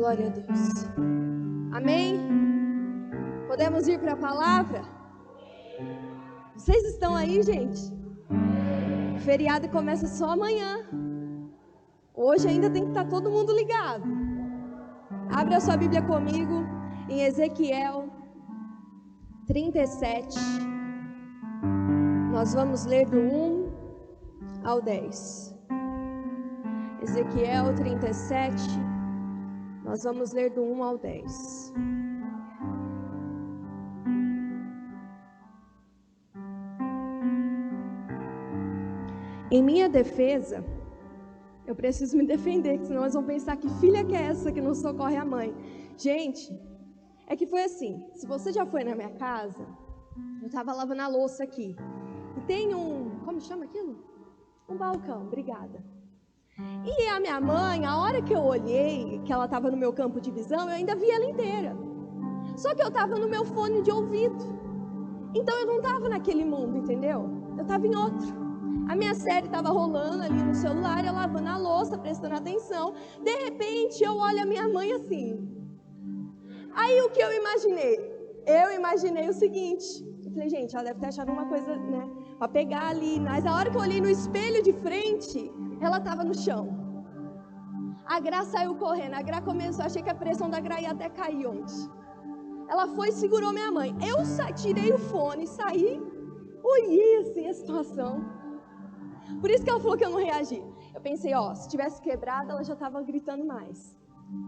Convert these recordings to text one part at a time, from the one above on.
Glória a Deus. Amém? Podemos ir para a palavra? Vocês estão aí, gente? O feriado começa só amanhã. Hoje ainda tem que estar todo mundo ligado. Abra a sua Bíblia comigo em Ezequiel 37. Nós vamos ler do 1 ao 10. Ezequiel 37. Nós vamos ler do 1 ao 10. Em minha defesa, eu preciso me defender, senão eles vão pensar que filha que é essa que não socorre a mãe. Gente, é que foi assim, se você já foi na minha casa, eu estava lavando a louça aqui, e tem como chama aquilo? Um balcão, obrigada. E a minha mãe, a hora que eu olhei, que ela estava no meu campo de visão, eu ainda vi ela inteira. Só que eu estava no meu fone de ouvido. Então eu não estava naquele mundo, entendeu? Eu estava em outro. A minha série estava rolando ali no celular, eu lavando a louça, prestando atenção. De repente eu olho a minha mãe assim. Aí o que eu imaginei? Eu imaginei o seguinte. Eu falei, gente, ela deve ter achado uma coisa, né, para pegar ali. Mas a hora que eu olhei no espelho de frente, ela estava no chão. A Gra saiu correndo. A Gra começou, achei que a pressão da Gra ia até cair ontem. Ela foi e segurou minha mãe. Eu tirei o fone, saí, olhei assim a situação. Por isso que ela falou que eu não reagi. Eu pensei, se tivesse quebrado, ela já estava gritando mais.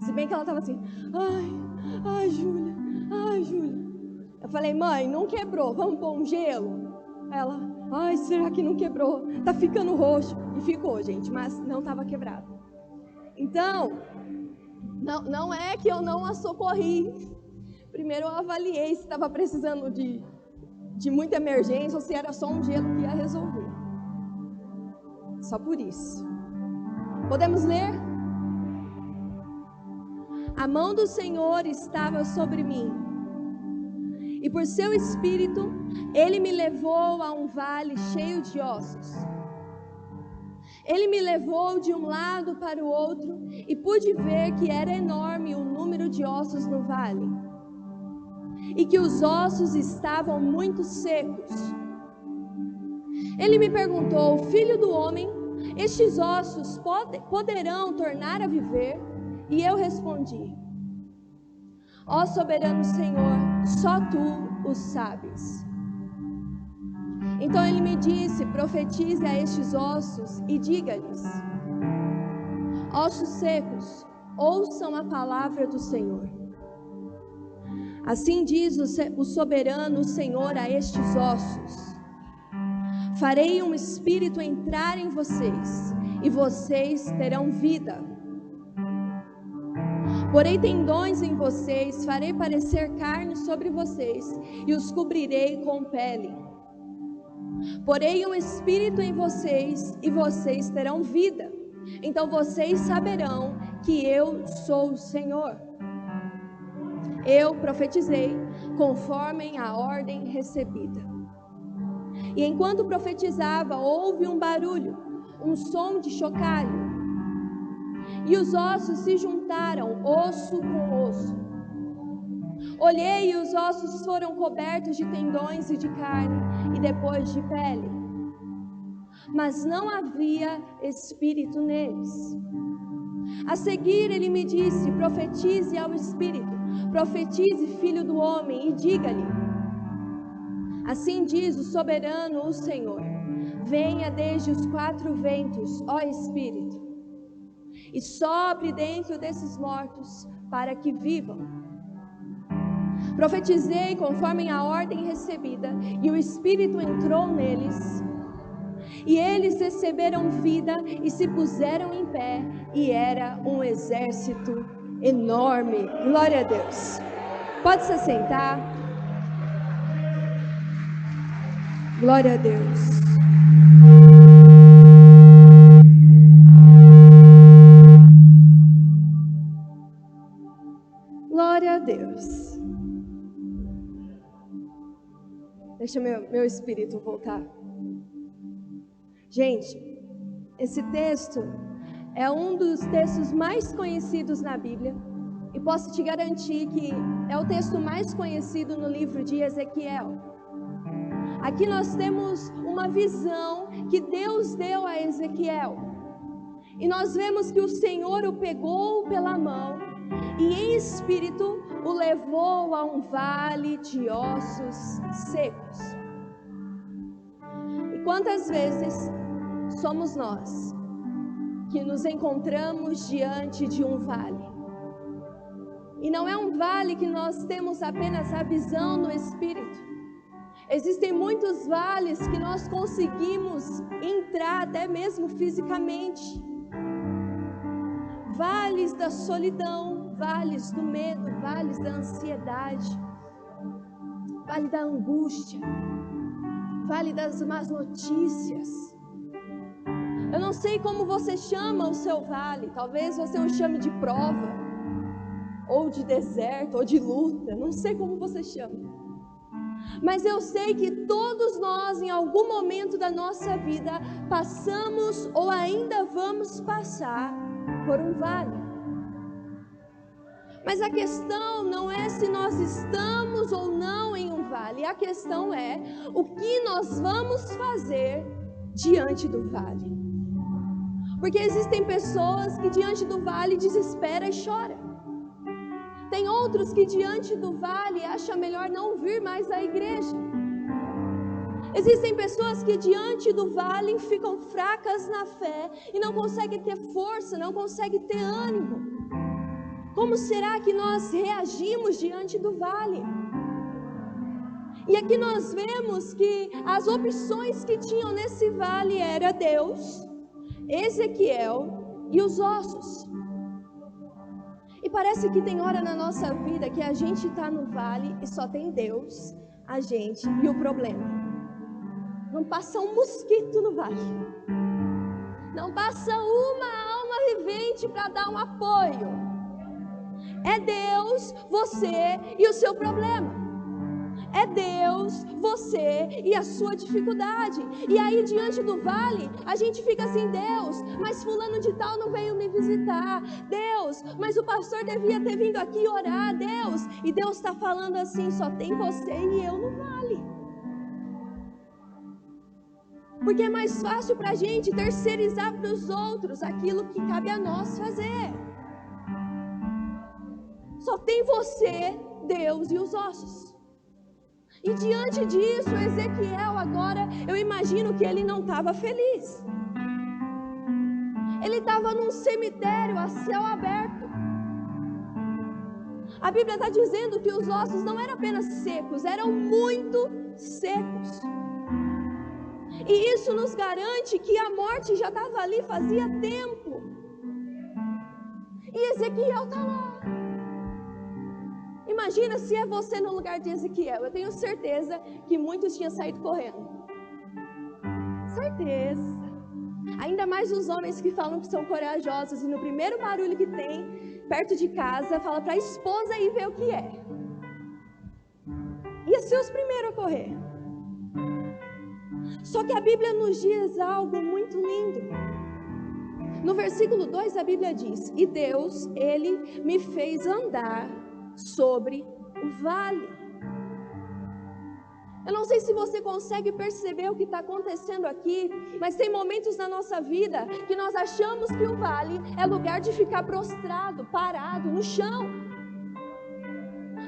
Se bem que ela estava assim, ai, Júlia, ai, Júlia. Eu falei, mãe, não quebrou, vamos pôr um gelo? Ela, ai, será que não quebrou? Tá ficando roxo. E ficou, gente, mas não estava quebrado. Então, não é que eu não a socorri. Primeiro eu avaliei se estava precisando de muita emergência ou se era só um gelo que ia resolver. Só por isso. Podemos ler? A mão do Senhor estava sobre mim, e por seu espírito, ele me levou a um vale cheio de ossos. Ele me levou de um lado para o outro, e pude ver que era enorme o número de ossos no vale, e que os ossos estavam muito secos. Ele me perguntou, filho do homem, estes ossos poderão tornar a viver? E eu respondi, ó soberano Senhor, só tu o sabes. Então ele me disse, profetize a estes ossos e diga-lhes, ossos secos, ouçam a palavra do Senhor. Assim diz o soberano Senhor a estes ossos, farei um espírito entrar em vocês, e vocês terão vida. Porei tendões em vocês, farei parecer carne sobre vocês, e os cobrirei com pele. Porei um espírito em vocês, e vocês terão vida. Então vocês saberão que eu sou o Senhor. Eu profetizei conforme a ordem recebida. E enquanto profetizava, houve um barulho, um som de chocalho. E os ossos se juntaram, osso com osso. Olhei e os ossos foram cobertos de tendões e de carne, e depois de pele. Mas não havia espírito neles. A seguir ele me disse, profetize ao espírito, profetize, filho do homem, e diga-lhe, assim diz o soberano, o Senhor, venha desde os quatro ventos, ó Espírito, e sopre dentro desses mortos, para que vivam. Profetizei conforme a ordem recebida, e o Espírito entrou neles, e eles receberam vida, e se puseram em pé, e era um exército enorme. Glória a Deus. Pode se sentar. Glória a Deus. Glória a Deus. Deixa meu espírito voltar. Gente, esse texto é um dos textos mais conhecidos na Bíblia. E posso te garantir que é o texto mais conhecido no livro de Ezequiel. Aqui nós temos uma visão que Deus deu a Ezequiel. E nós vemos que o Senhor o pegou pela mão e em espírito o levou a um vale de ossos secos. E quantas vezes somos nós que nos encontramos diante de um vale? E não é um vale que nós temos apenas a visão no espírito. Existem muitos vales que nós conseguimos entrar até mesmo fisicamente. Vales da solidão, vales do medo, vales da ansiedade, vale da angústia, vale das más notícias. Eu não sei como você chama o seu vale, talvez você o chame de prova, ou de deserto, ou de luta, não sei como você chama. Mas eu sei que todos nós, em algum momento da nossa vida, passamos ou ainda vamos passar por um vale. Mas a questão não é se nós estamos ou não em um vale, a questão é o que nós vamos fazer diante do vale. Porque existem pessoas que diante do vale desespera e chora. Tem outros que diante do vale acham melhor não vir mais à igreja. Existem pessoas que diante do vale ficam fracas na fé e não conseguem ter força, não conseguem ter ânimo. Como será que nós reagimos diante do vale? E aqui nós vemos que as opções que tinham nesse vale era Deus, Ezequiel e os ossos. E parece que tem hora na nossa vida que a gente está no vale e só tem Deus, a gente e o problema. Não passa um mosquito no vale. Não passa uma alma vivente para dar um apoio. É Deus, você e o seu problema. É Deus, você e a sua dificuldade. E aí diante do vale, a gente fica assim, Deus, mas fulano de tal não veio me visitar. Deus, mas o pastor devia ter vindo aqui orar. Deus, e Deus está falando assim, só tem você e eu no vale. Porque é mais fácil para a gente terceirizar para os outros aquilo que cabe a nós fazer. Só tem você, Deus e os ossos. E diante disso, Ezequiel agora, eu imagino que ele não estava feliz. Ele estava num cemitério a céu aberto. A Bíblia está dizendo que os ossos não eram apenas secos, eram muito secos. E isso nos garante que a morte já estava ali fazia tempo. E Ezequiel está lá. Imagina se é você no lugar de Ezequiel. Eu tenho certeza que muitos tinham saído correndo. Certeza. Ainda mais os homens que falam que são corajosos e no primeiro barulho que tem perto de casa, fala para a esposa ir ver o que é. Ia ser os primeiros a correr. Só que a Bíblia nos diz algo muito lindo. No versículo 2 a Bíblia diz: e Deus, Ele me fez andar sobre o vale. Eu não sei se você consegue perceber o que está acontecendo aqui, mas tem momentos na nossa vida que nós achamos que o vale é lugar de ficar prostrado, parado, no chão.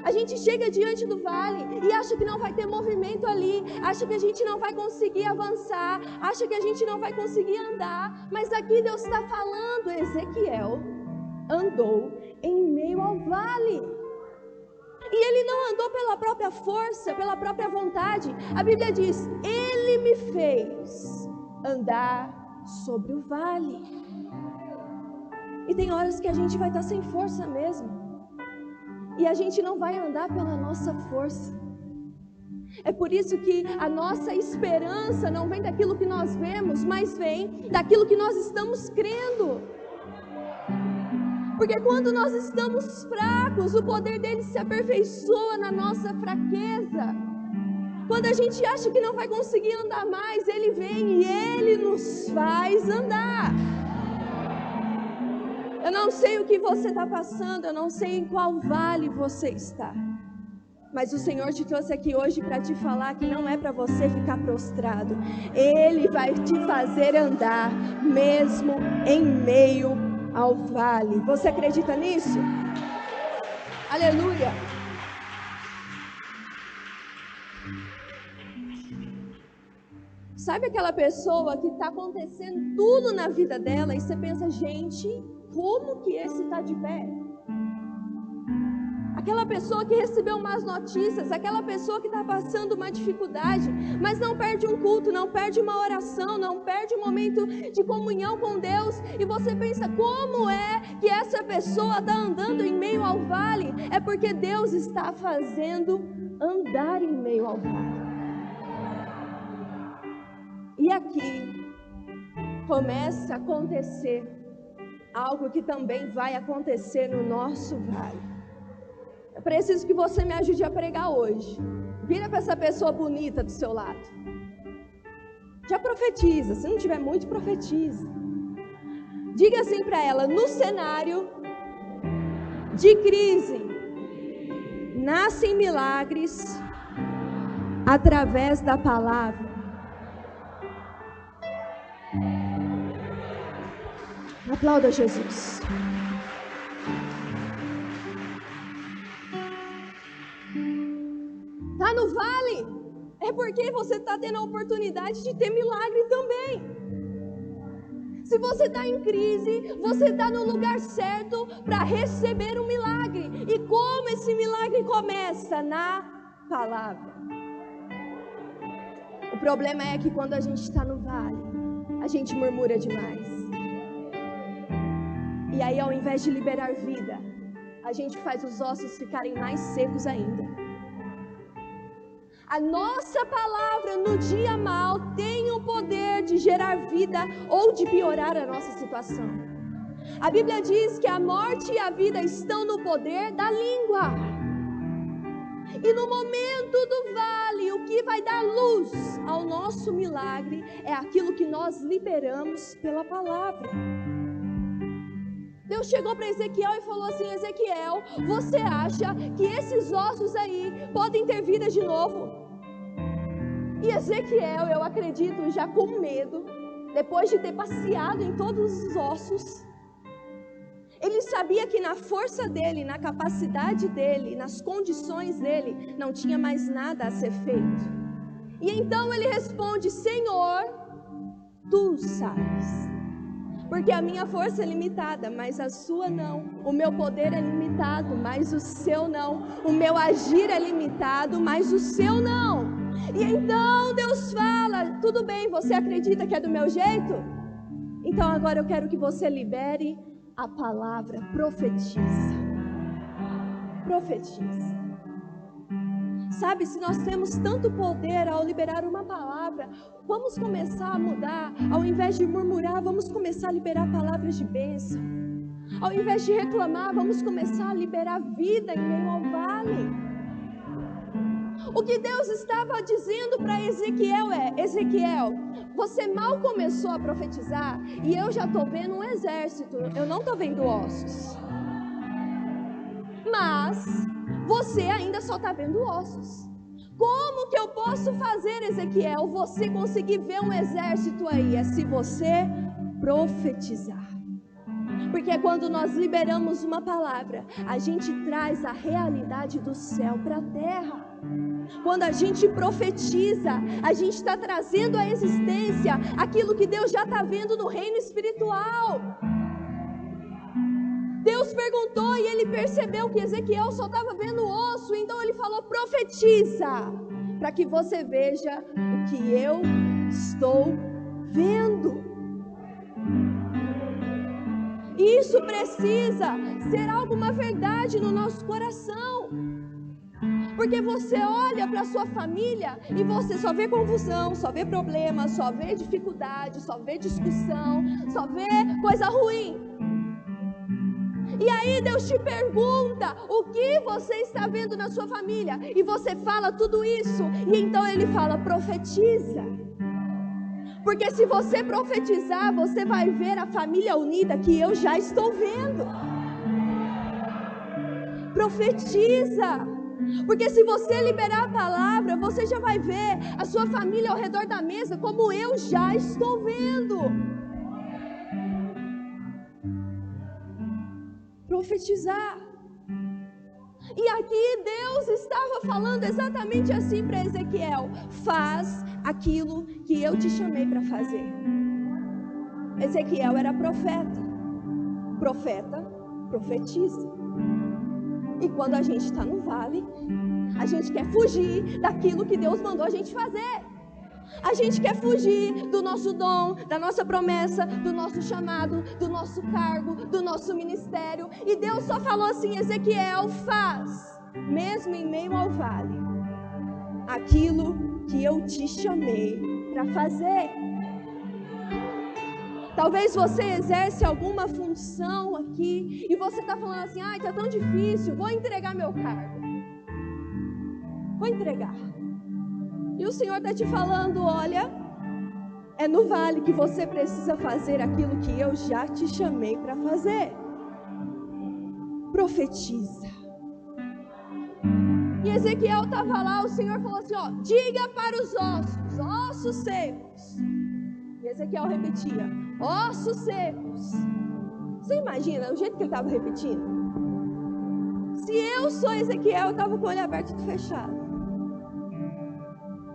A gente chega diante do vale e acha que não vai ter movimento ali, acha que a gente não vai conseguir avançar, acha que a gente não vai conseguir andar, mas aqui Deus está falando, Ezequiel andou em meio ao vale. E ele não andou pela própria força, pela própria vontade. A Bíblia diz, Ele me fez andar sobre o vale. E tem horas que a gente vai estar sem força mesmo. E a gente não vai andar pela nossa força. É por isso que a nossa esperança não vem daquilo que nós vemos, mas vem daquilo que nós estamos crendo. Porque quando nós estamos fracos, o poder dele se aperfeiçoa na nossa fraqueza. Quando a gente acha que não vai conseguir andar mais, ele vem e ele nos faz andar. Eu não sei o que você está passando, eu não sei em qual vale você está. Mas o Senhor te trouxe aqui hoje para te falar que não é para você ficar prostrado. Ele vai te fazer andar, mesmo em meio ao vale. Você acredita nisso? Aleluia! Sabe aquela pessoa que está acontecendo tudo na vida dela e você pensa, gente, como que esse está de pé? Aquela pessoa que recebeu más notícias, aquela pessoa que está passando uma dificuldade, mas não perde um culto, não perde uma oração, não perde um momento de comunhão com Deus. E você pensa, como é que essa pessoa está andando em meio ao vale? É porque Deus está fazendo andar em meio ao vale. E aqui começa a acontecer algo que também vai acontecer no nosso vale. Eu preciso que você me ajude a pregar hoje. Vira para essa pessoa bonita do seu lado. Já profetiza, se não tiver muito, profetiza. Diga assim para ela, no cenário de crise, nascem milagres através da palavra. Aplauda Jesus. Está no vale, é porque você está tendo a oportunidade de ter milagre também. Se você está em crise, você está no lugar certo para receber um milagre. E como esse milagre começa? Na palavra. O problema é que quando a gente está no vale, a gente murmura demais. E aí, ao invés de liberar vida, a gente faz os ossos ficarem mais secos ainda. A nossa palavra no dia mau tem o poder de gerar vida ou de piorar a nossa situação. A Bíblia diz que a morte e a vida estão no poder da língua. E no momento do vale, o que vai dar luz ao nosso milagre é aquilo que nós liberamos pela palavra. Deus chegou para Ezequiel e falou assim, Ezequiel, você acha que esses ossos aí podem ter vida de novo? E Ezequiel, eu acredito, já com medo, depois de ter passeado em todos os ossos, ele sabia que na força dele, na capacidade dele, nas condições dele, não tinha mais nada a ser feito. E então ele responde, Senhor, tu sabes. Porque a minha força é limitada, mas a sua não. O meu poder é limitado, mas o seu não. O meu agir é limitado, mas o seu não. E então Deus fala, tudo bem, você acredita que é do meu jeito? Então agora eu quero que você libere a palavra, profetiza. Profetiza. Sabe, se nós temos tanto poder ao liberar uma palavra, vamos começar a mudar. Ao invés de murmurar, vamos começar a liberar palavras de bênção. Ao invés de reclamar, vamos começar a liberar vida em meio ao vale. O que Deus estava dizendo para Ezequiel é, Ezequiel, você mal começou a profetizar e eu já estou vendo um exército, eu não estou vendo ossos. Mas você ainda só está vendo ossos. Como que eu posso fazer, Ezequiel, você conseguir ver um exército aí? É se você profetizar. Porque quando nós liberamos uma palavra, a gente traz a realidade do céu para a terra. Quando a gente profetiza, a gente está trazendo à existência aquilo que Deus já está vendo no reino espiritual. Deus perguntou e ele percebeu que Ezequiel só estava vendo osso, então ele falou, profetiza, para que você veja o que eu estou vendo. Isso precisa ser alguma verdade no nosso coração. Porque você olha para a sua família e você só vê confusão, só vê problema, só vê dificuldade, só vê discussão, só vê coisa ruim. E aí Deus te pergunta o que você está vendo na sua família. E você fala tudo isso. E então Ele fala, profetiza. Porque se você profetizar, você vai ver a família unida que eu já estou vendo. Profetiza. Porque se você liberar a palavra, você já vai ver a sua família ao redor da mesa como eu já estou vendo. Profetizar. E aqui Deus estava falando exatamente assim para Ezequiel: faz aquilo que eu te chamei para fazer. Ezequiel era profeta. Profeta profetiza. E quando a gente está no vale, a gente quer fugir daquilo que Deus mandou a gente fazer. A gente quer fugir do nosso dom, da nossa promessa, do nosso chamado, do nosso cargo, do nosso ministério. E Deus só falou assim: Ezequiel, faz, mesmo em meio ao vale, aquilo que eu te chamei para fazer. Talvez você exerce alguma função aqui e você está falando assim: ai, está tão difícil, vou entregar meu cargo. Vou entregar. E o Senhor está te falando: olha, é no vale que você precisa fazer aquilo que eu já te chamei para fazer. Profetiza. E Ezequiel estava lá, o Senhor falou assim: ó, diga para os ossos, ossos secos. E Ezequiel repetia: ossos secos. Você imagina o jeito que ele estava repetindo? Se eu sou Ezequiel, eu estava com o olho aberto e fechado.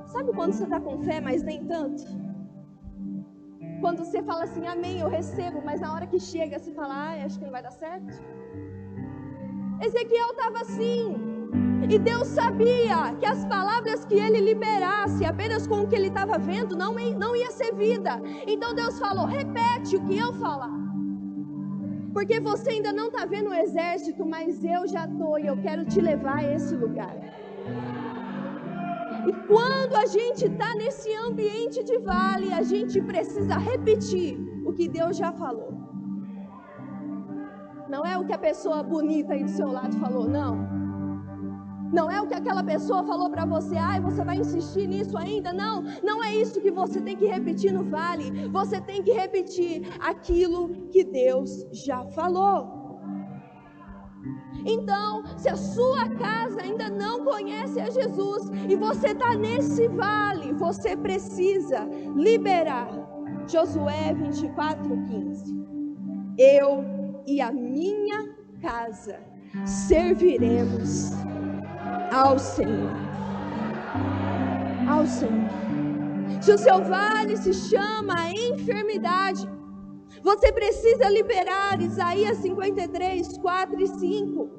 Sabe quando você está com fé, mas nem tanto? Quando você fala assim: amém, eu recebo, mas na hora que chega você fala: ai, acho que não vai dar certo. Ezequiel estava assim. E Deus sabia que as palavras que ele liberasse apenas com o que ele estava vendo não ia ser vida. Então Deus falou: repete o que eu falar. Porque você ainda não está vendo o exército, mas eu já estou e eu quero te levar a esse lugar. E quando a gente está nesse ambiente de vale, a gente precisa repetir o que Deus já falou. Não é o que a pessoa bonita aí do seu lado falou, não. Não é o que aquela pessoa falou para você: ai, você vai insistir nisso ainda? Não, não é isso que você tem que repetir no vale. Você tem que repetir aquilo que Deus já falou. Então, se a sua casa ainda não conhece a Jesus e você está nesse vale, você precisa liberar Josué 24:15. Eu e a minha casa serviremos ao Senhor. Ao Senhor. Se o seu vale se chama enfermidade, você precisa liberar Isaías 53, 4 e 5.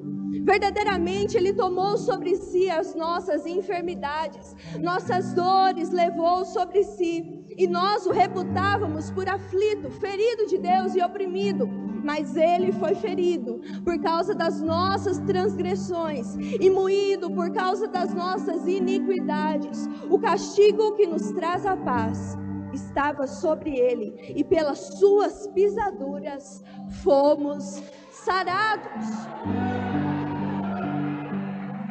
Verdadeiramente Ele tomou sobre si as nossas enfermidades, nossas dores levou sobre si, e nós o reputávamos por aflito, ferido de Deus e oprimido. Mas Ele foi ferido por causa das nossas transgressões e moído por causa das nossas iniquidades. O castigo que nos traz a paz estava sobre Ele, e pelas suas pisaduras fomos sarados.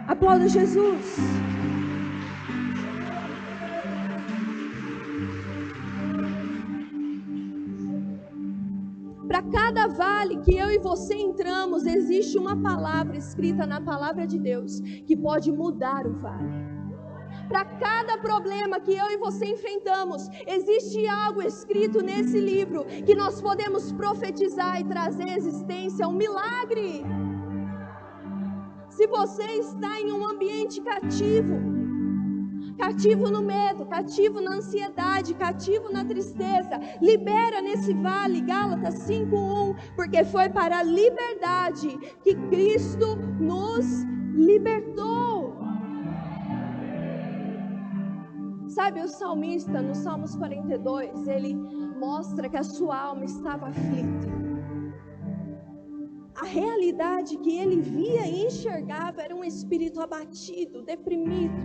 Aplauda Jesus. Para cada vale que eu e você entramos, existe uma palavra escrita na palavra de Deus que pode mudar o vale. Para cada problema que eu e você enfrentamos, existe algo escrito nesse livro que nós podemos profetizar e trazer à existência um milagre. Se você está em um ambiente cativo, cativo no medo, cativo na ansiedade, cativo na tristeza, libera nesse vale, Gálatas 5:1, porque foi para a liberdade que Cristo nos libertou. Sabe, o salmista, no Salmos 42, ele mostra que a sua alma estava aflita. A realidade que ele via e enxergava era um espírito abatido, deprimido.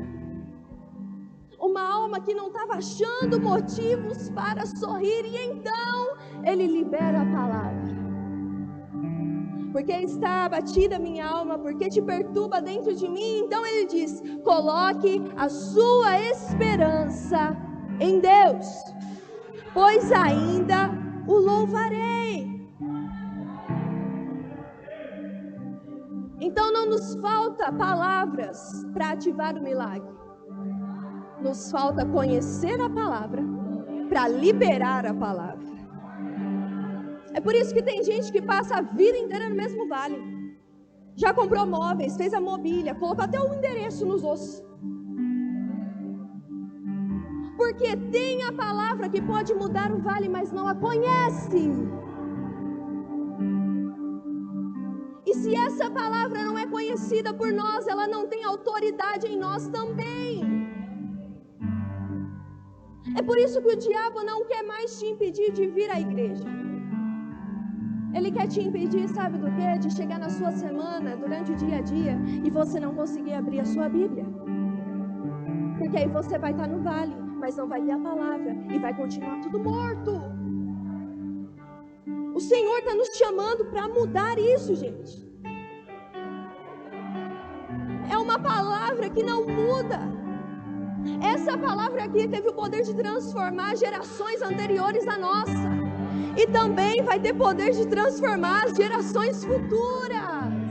Uma alma que não estava achando motivos para sorrir, e então ele libera a palavra. Porque está abatida minha alma, porque te perturba dentro de mim. Então ele diz: coloque a sua esperança em Deus. pois ainda o louvarei. Então não nos falta palavras para ativar o milagre. Nos falta conhecer a palavra para liberar a palavra. É por isso que tem gente que passa a vida inteira no mesmo vale. Já comprou móveis, fez a mobília, colocou até o endereço nos ossos. Porque tem a palavra que pode mudar o vale, mas não a conhece. E se essa palavra não é conhecida por nós, ela não tem autoridade em nós também. É por isso que o diabo não quer mais te impedir de vir à igreja. Ele quer te impedir, sabe do quê? De chegar na sua semana, durante o dia a dia, e você não conseguir abrir a sua Bíblia. Porque aí você vai estar no vale, mas não vai ter a palavra, e vai continuar tudo morto. O Senhor está nos chamando para mudar isso, gente. É uma palavra que não muda. Essa palavra aqui teve o poder de transformar gerações anteriores à nossa. E também vai ter poder de transformar as gerações futuras.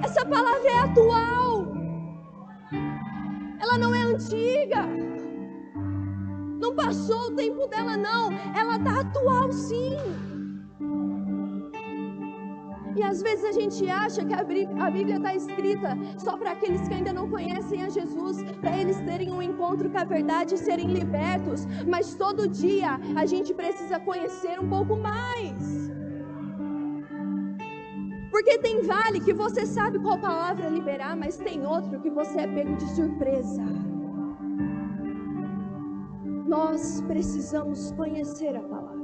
Essa palavra é atual. Ela não é antiga. Não passou o tempo dela, não. Ela está atual, sim. E às vezes a gente acha que a Bíblia está escrita só para aqueles que ainda não conhecem a Jesus, para eles terem um encontro com a verdade e serem libertos. Mas todo dia a gente precisa conhecer um pouco mais. Porque tem vale que você sabe qual palavra liberar, mas tem outro que você é pego de surpresa. Nós precisamos conhecer a palavra.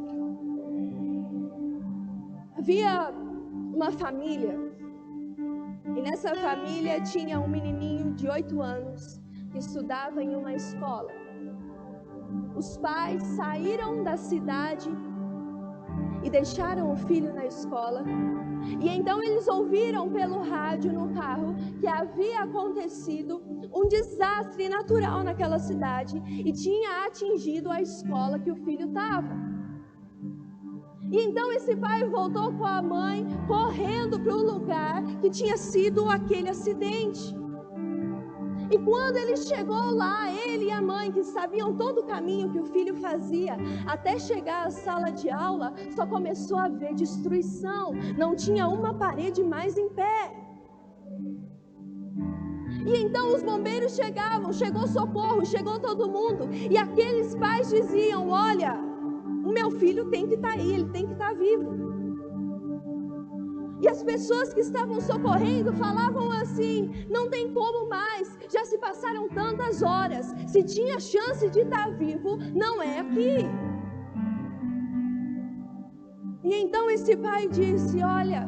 Havia uma família, e nessa família tinha um menininho de 8 anos que estudava em uma escola. Os pais saíram da cidade e deixaram o filho na escola, e então eles ouviram pelo rádio no carro que havia acontecido um desastre natural naquela cidade e tinha atingido a escola que o filho estava. E então esse pai voltou com a mãe, correndo para o lugar que tinha sido aquele acidente. E quando ele chegou lá, ele e a mãe, que sabiam todo o caminho que o filho fazia até chegar à sala de aula, só começou a ver destruição. Não tinha uma parede mais em pé. E então os bombeiros chegavam, chegou socorro, chegou todo mundo. E aqueles pais diziam: olha, o meu filho tem que estar aí, ele tem que estar vivo. E as pessoas que estavam socorrendo falavam assim: não tem como mais, já se passaram tantas horas, se tinha chance de estar vivo, não é aqui. E então esse pai disse: olha,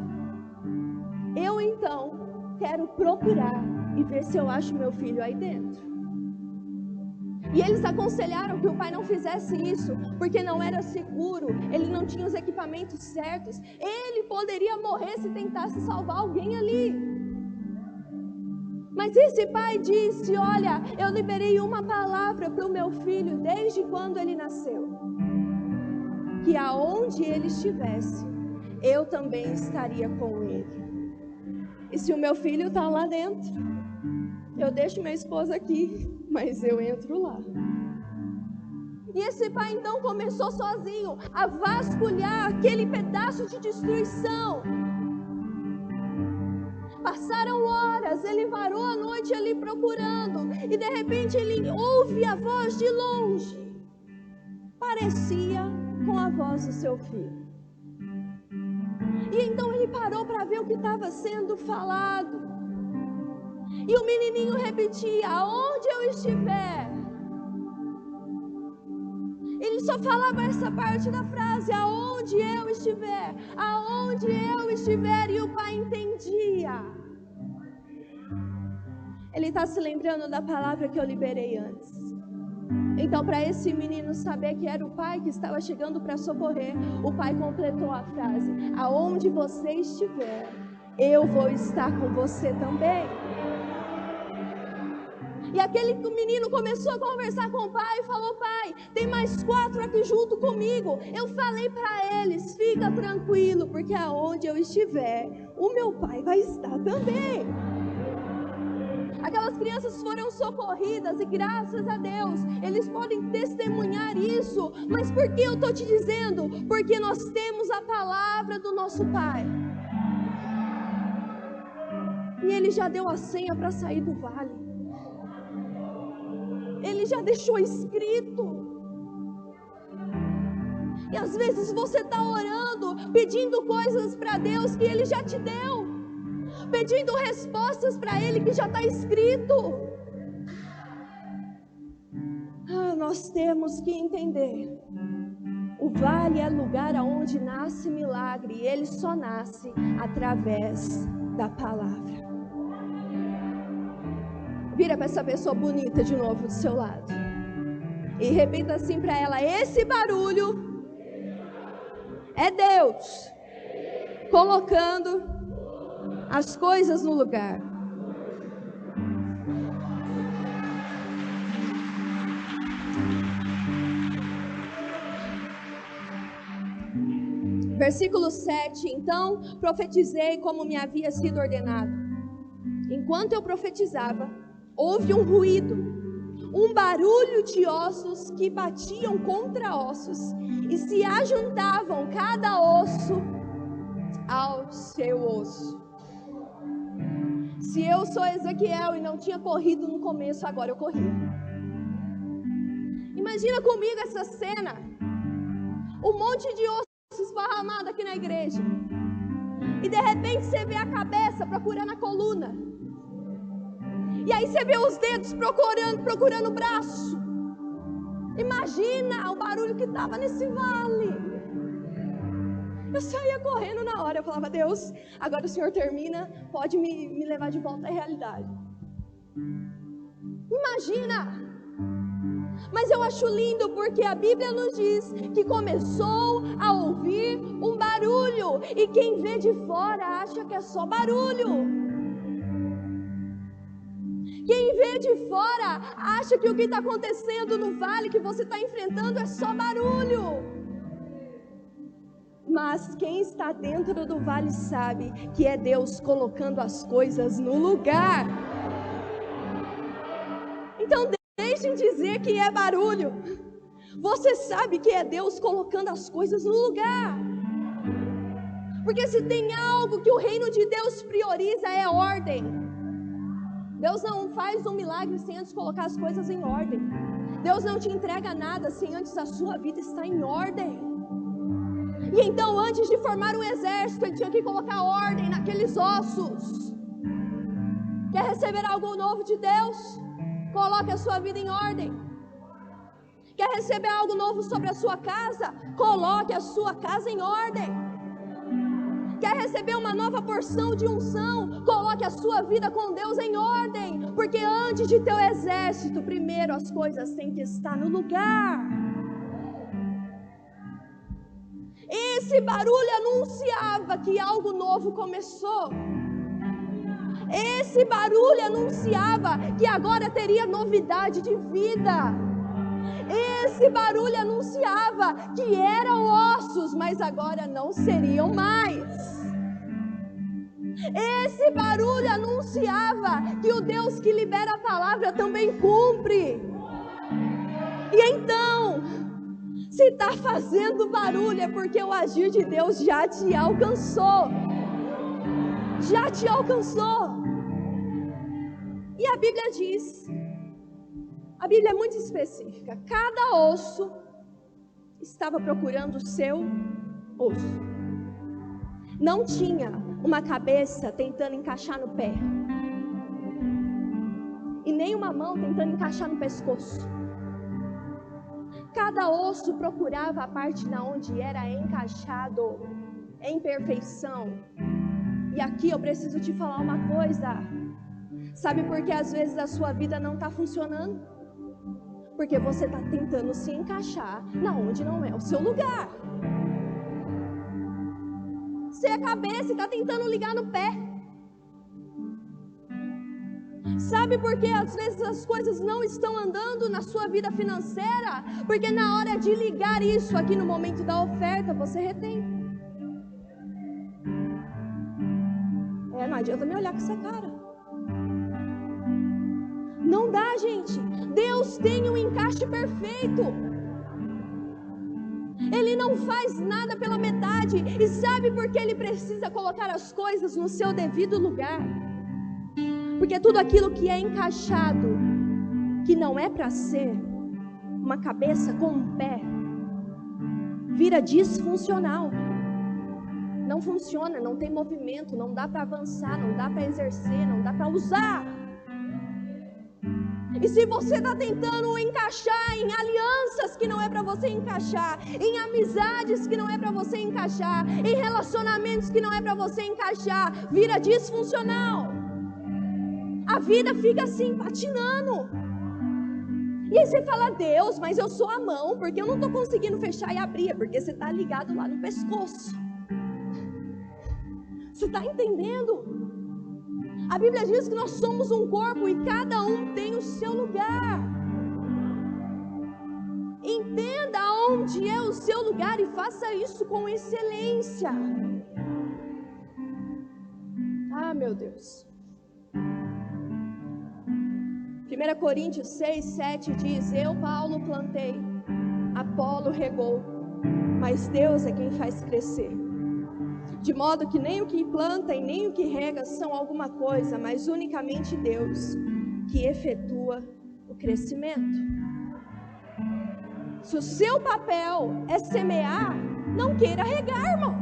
eu então quero procurar e ver se eu acho meu filho aí dentro. E eles aconselharam que o pai não fizesse isso, porque não era seguro, ele não tinha os equipamentos certos, ele poderia morrer se tentasse salvar alguém ali. Mas esse pai disse: olha, eu liberei uma palavra para o meu filho desde quando ele nasceu, que aonde ele estivesse, eu também estaria com ele. E se o meu filho está lá dentro, eu deixo minha esposa aqui, mas eu entro lá. E esse pai então começou sozinho a vasculhar aquele pedaço de destruição. Passaram horas, ele varou a noite ali procurando, e de repente ele ouve a voz de longe. Parecia com a voz do seu filho. E então ele parou para ver o que estava sendo falado. E o menininho repetia: aonde eu estiver. Ele só falava essa parte da frase: aonde eu estiver, aonde eu estiver. E o pai entendia. Ele está se lembrando da palavra que eu liberei antes. Então, para esse menino saber que era o pai que estava chegando para socorrer, o pai completou a frase: aonde você estiver, eu vou estar com você também. E aquele menino começou a conversar com o pai e falou: pai, tem mais 4 aqui junto comigo. Eu falei para eles: fica tranquilo, porque aonde eu estiver, o meu pai vai estar também. Aquelas crianças foram socorridas e graças a Deus, eles podem testemunhar isso. Mas por que eu estou te dizendo? Porque nós temos a palavra do nosso pai. E ele já deu a senha para sair do vale. Ele já deixou escrito. E às vezes você está orando, pedindo coisas para Deus que Ele já te deu, pedindo respostas para Ele que já está escrito. Nós temos que entender: o vale é lugar onde nasce milagre, e ele só nasce através da palavra. Vira para essa pessoa bonita de novo do seu lado e repita assim para ela: esse barulho é Deus colocando as coisas no lugar. Versículo 7: então profetizei como me havia sido ordenado. Enquanto eu profetizava, houve um ruído, um barulho de ossos que batiam contra ossos e se ajuntavam cada osso ao seu osso. Se eu sou Ezequiel e não tinha corrido no começo, agora eu corri. Imagina comigo essa cena: um monte de ossos esparramado aqui na igreja, e de repente você vê a cabeça procurando a coluna, e aí você vê os dedos procurando o braço. Imagina o barulho que estava nesse vale. Eu saía correndo na hora, eu falava: Deus, agora o Senhor termina, pode me levar de volta à realidade. Imagina. Mas eu acho lindo porque a Bíblia nos diz que começou a ouvir um barulho, e quem vê de fora acha que é só barulho. Quem vê de fora acha que o que está acontecendo no vale que você está enfrentando é só barulho. Mas quem está dentro do vale sabe que é Deus colocando as coisas no lugar. Então deixem dizer que é barulho. Você sabe que é Deus colocando as coisas no lugar. Porque se tem algo que o reino de Deus prioriza, é ordem. Deus não faz um milagre sem antes colocar as coisas em ordem. Deus não te entrega nada sem antes a sua vida estar em ordem. E então, antes de formar um exército, Ele tinha que colocar ordem naqueles ossos. Quer receber algo novo de Deus? Coloque a sua vida em ordem. Quer receber algo novo sobre a sua casa? Coloque a sua casa em ordem. Quer receber uma nova porção de unção? Coloque a sua vida com Deus em ordem. Porque antes de ter o exército, primeiro as coisas têm que estar no lugar. Esse barulho anunciava que algo novo começou. Esse barulho anunciava que agora teria novidade de vida. Esse barulho anunciava que eram ossos, mas agora não seriam mais. Esse barulho anunciava que o Deus que libera a palavra também cumpre. E então, se está fazendo barulho, é porque o agir de Deus já te alcançou. Já te alcançou. E a Bíblia diz, a Bíblia é muito específica, cada osso estava procurando o seu osso. Não tinha uma cabeça tentando encaixar no pé, e nem uma mão tentando encaixar no pescoço. Cada osso procurava a parte na onde era encaixado em perfeição. E aqui eu preciso te falar uma coisa. Sabe por que às vezes a sua vida não está funcionando? Porque você está tentando se encaixar na onde não é o seu lugar. Você é a cabeça e está tentando ligar no pé. Sabe por que às vezes as coisas não estão andando na sua vida financeira? Porque na hora de ligar isso aqui no momento da oferta, você retém. Não adianta me olhar com essa cara. Não dá, gente. Deus tem um encaixe perfeito. Ele não faz nada pela metade. E sabe por que Ele precisa colocar as coisas no seu devido lugar? Porque tudo aquilo que é encaixado, que não é para ser uma cabeça com um pé, vira disfuncional. Não funciona, não tem movimento, não dá para avançar, não dá para exercer, não dá para usar. E se você está tentando encaixar em alianças que não é para você encaixar, em amizades que não é para você encaixar, em relacionamentos que não é para você encaixar, vira disfuncional. A vida fica assim, patinando. E aí você fala, Deus, mas eu sou a mão, porque eu não estou conseguindo fechar e abrir, é porque você está ligado lá no pescoço. Você está entendendo? A Bíblia diz que nós somos um corpo e cada um tem o seu lugar. Entenda onde é o seu lugar e faça isso com excelência. Ah, meu Deus. 1 Coríntios 6, 7 diz: eu, Paulo, plantei, Apolo regou, mas Deus é quem faz crescer. De modo que nem o que planta e nem o que rega são alguma coisa, mas unicamente Deus que efetua o crescimento. Se o seu papel é semear, não queira regar, irmão.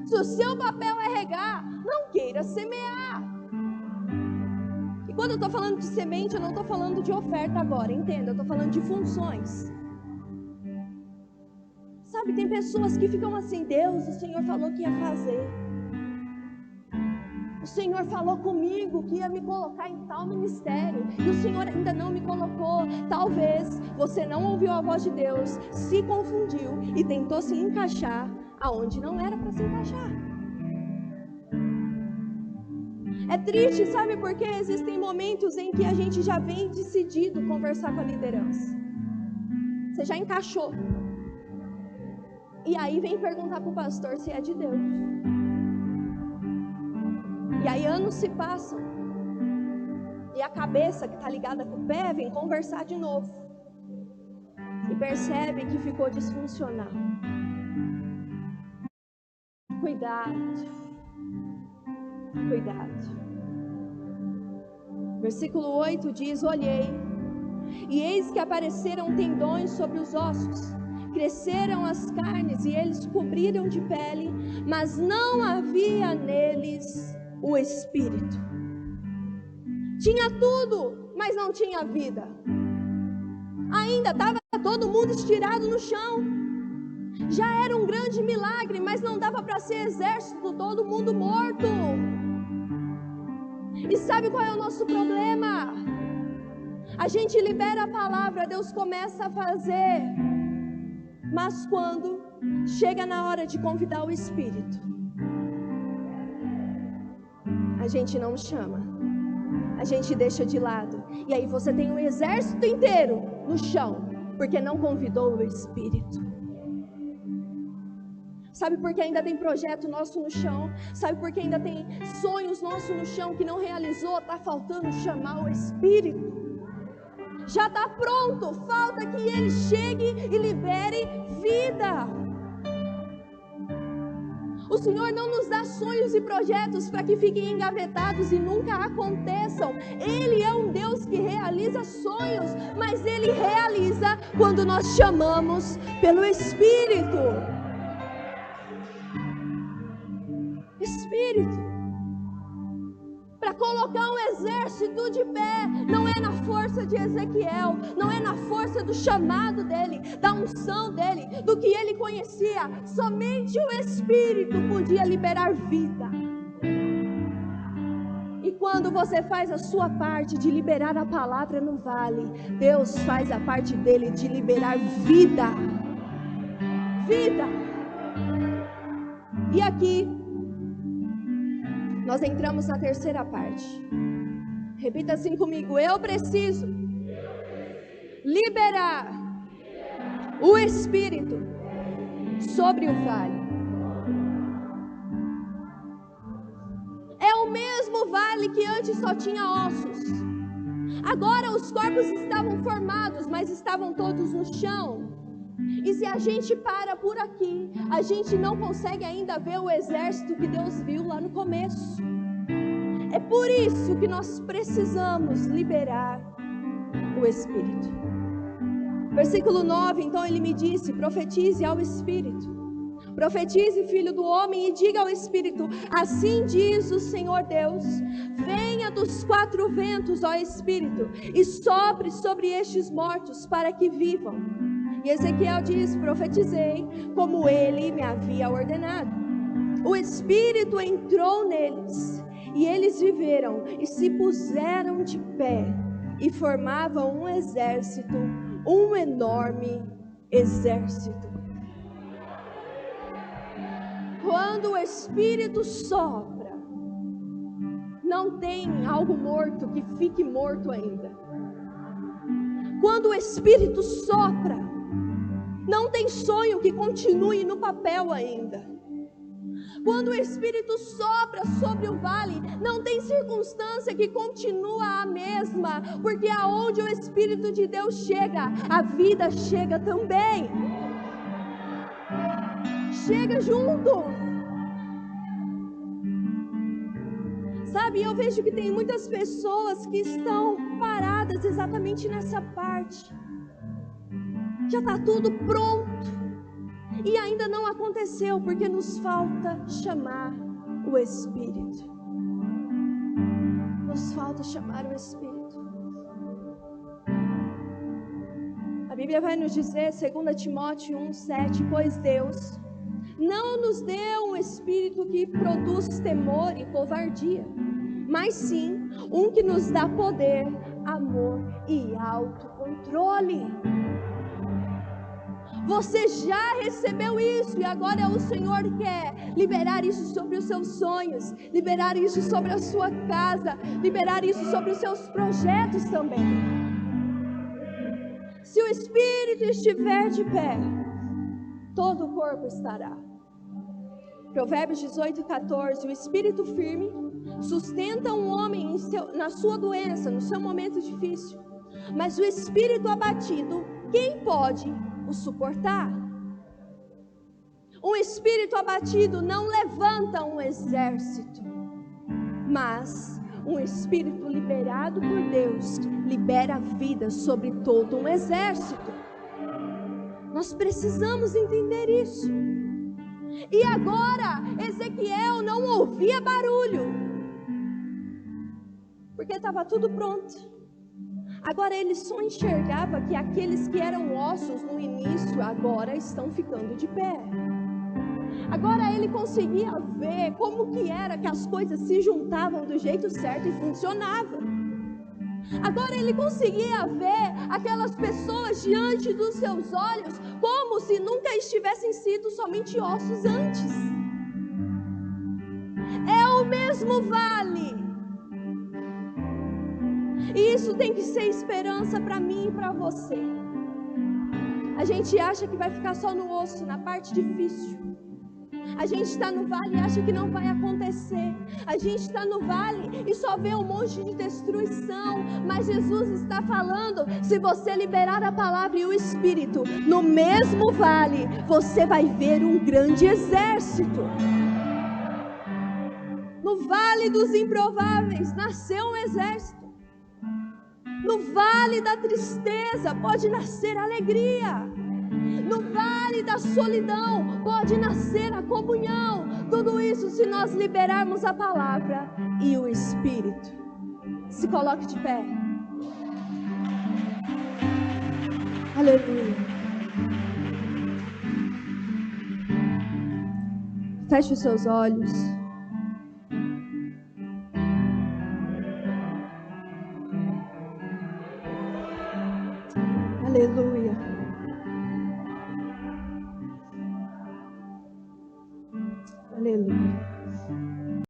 Se o seu papel é regar, não queira semear. E quando eu estou falando de semente, eu não estou falando de oferta agora, entenda, eu estou falando de funções. Sabe, tem pessoas que ficam assim, Deus, o Senhor falou que ia fazer. O Senhor falou comigo que ia me colocar em tal ministério, e o Senhor ainda não me colocou. Talvez você não ouviu a voz de Deus, se confundiu e tentou se encaixar aonde não era para se encaixar. É triste, sabe por quê? Existem momentos em que a gente já vem decidido conversar com a liderança. Você já encaixou. E aí vem perguntar para o pastor se é de Deus. E aí anos se passam. E a cabeça que está ligada com o pé vem conversar de novo. E percebe que ficou disfuncional. Cuidado. Cuidado. Versículo 8 diz: olhei, e eis que apareceram tendões sobre os ossos, cresceram as carnes e eles cobriram de pele, mas não havia neles o espírito. Tinha tudo, mas não tinha vida. Ainda estava todo mundo estirado no chão. Já era um grande milagre, mas não dava para ser exército, todo mundo morto. E sabe qual é o nosso problema? A gente libera a palavra, Deus começa a fazer, mas quando chega na hora de convidar o Espírito, a gente não chama, a gente deixa de lado. E aí você tem um exército inteiro no chão, porque não convidou o Espírito. Sabe por que ainda tem projeto nosso no chão? Sabe por que ainda tem sonhos nossos no chão que não realizou? Está faltando chamar o Espírito. Já está pronto, falta que Ele chegue e libere vida. O Senhor não nos dá sonhos e projetos para que fiquem engavetados e nunca aconteçam. Ele é um Deus que realiza sonhos, mas Ele realiza quando nós chamamos pelo Espírito. Espírito, para colocar um exército de pé, não é na força de Ezequiel, não é na força do chamado dele, da unção dele, do que ele conhecia. Somente o Espírito podia liberar vida. E quando você faz a sua parte de liberar a palavra no vale, Deus faz a parte dele de liberar vida. Vida. E aqui nós entramos na terceira parte. Repita assim comigo: eu preciso liberar o Espírito sobre o vale. É o mesmo vale que antes só tinha ossos. Agora os corpos estavam formados, mas estavam todos no chão. E se a gente para por aqui, a gente não consegue ainda ver o exército que Deus viu lá no começo. É por isso que nós precisamos liberar o Espírito. Versículo 9, então ele me disse: profetize ao Espírito. Profetize, filho do homem, e diga ao Espírito: assim diz o Senhor Deus, venha dos quatro ventos, ó Espírito, e sopre sobre estes mortos para que vivam. E Ezequiel diz: profetizei como ele me havia ordenado. O Espírito entrou neles, e eles viveram e se puseram de pé, e formavam um exército, um enorme exército. Quando o Espírito sopra, não tem algo morto que fique morto ainda. Quando o Espírito sopra, não tem sonho que continue no papel ainda. Quando o Espírito sopra sobre o vale, não tem circunstância que continua a mesma, porque aonde o Espírito de Deus chega, a vida chega também. Chega junto. Sabe, eu vejo que tem muitas pessoas que estão paradas exatamente nessa parte. Já está tudo pronto e ainda não aconteceu, porque nos falta chamar o Espírito. Nos falta chamar o Espírito. A Bíblia vai nos dizer, 2 Timóteo 1,7, pois Deus não nos deu um espírito que produz temor e covardia, mas sim um que nos dá poder, amor e autocontrole. Você já recebeu isso e agora o Senhor quer liberar isso sobre os seus sonhos, liberar isso sobre a sua casa, liberar isso sobre os seus projetos também. Se o Espírito estiver de pé, todo o corpo estará. Provérbios 18:14, o espírito firme sustenta um homem na sua doença, no seu momento difícil, mas o espírito abatido, quem pode o suportar? Um espírito abatido não levanta um exército, mas um espírito liberado por Deus libera vida sobre todo um exército. Nós precisamos entender isso. E agora Ezequiel não ouvia barulho, porque estava tudo pronto. Agora ele só enxergava que aqueles que eram ossos no início agora estão ficando de pé. Agora ele conseguia ver como que era que as coisas se juntavam do jeito certo e funcionavam. Agora ele conseguia ver aquelas pessoas diante dos seus olhos como se nunca estivessem sido somente ossos antes. É o mesmo vale. E isso tem que ser esperança para mim e para você. A gente acha que vai ficar só no osso, na parte difícil. A gente está no vale e acha que não vai acontecer. A gente está no vale e só vê um monte de destruição. Mas Jesus está falando, se você liberar a palavra e o Espírito, no mesmo vale, você vai ver um grande exército. No vale dos improváveis, nasceu um exército. No vale da tristeza, pode nascer alegria. No vale da solidão pode nascer a comunhão. Tudo isso se nós liberarmos a palavra e o Espírito. Se coloque de pé. Aleluia. Feche os seus olhos. Aleluia.